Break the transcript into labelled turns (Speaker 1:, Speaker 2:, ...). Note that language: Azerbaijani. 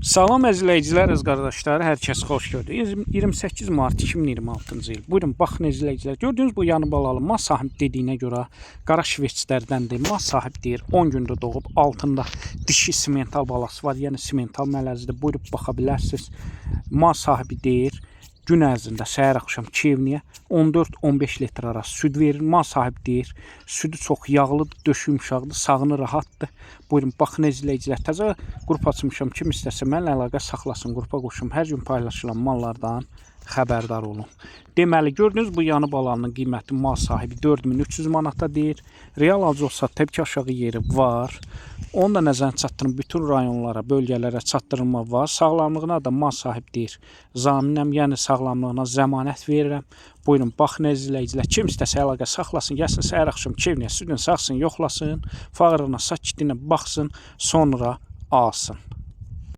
Speaker 1: Salam əzizləyicilər, öz qardaşlar, hər kəs xoş gördük. 28 mart 2026-cı il. Buyurun, baxın əzizləyicilər. Gördüyünüz bu yanı balalı mal sahib dediyinə görə qara şvetslərdəndir. Mal sahib deyir 10 gündə doğub, altında dişi simental balası var, yəni simental mələzidir. Buyurub baxa bilərsiniz. Mal sahibi deyir gün ərzində səhər axşam kevniyə 14-15 litr arası süd verir. Mal sahibi deyir südü çox yağlıdır, döşü yumşaqdır, sağını rahatdır. Buyurun, baxın əzizləyicilər. Təzə qrup açmışam. Kim istəsə mənlə əlaqə saxlasın, qrupa qoşum. Hər gün paylaşılan mallardan xəbərdar olun. Deməli, gördünüz bu yanı balanın qiyməti mal sahibi 4300 manata deyir. Real alıcı olsa təbii ki aşağı yeri var. Onu da nəzərə çatdırın, bütün rayonlara, bölgələrə çatdırılma var. Sağlamlığına da mal sahib deyir zaminəm, yəni sağlamlığına zəmanət verirəm. Buyurun, baxın əzizləyicilər. Kim istəsə əlaqə saxlasın, gəlsin səhər axşam kevniyə südün saxsın, yoxlasın, fağırına, sakitliğinə baxsın, sonra alsın.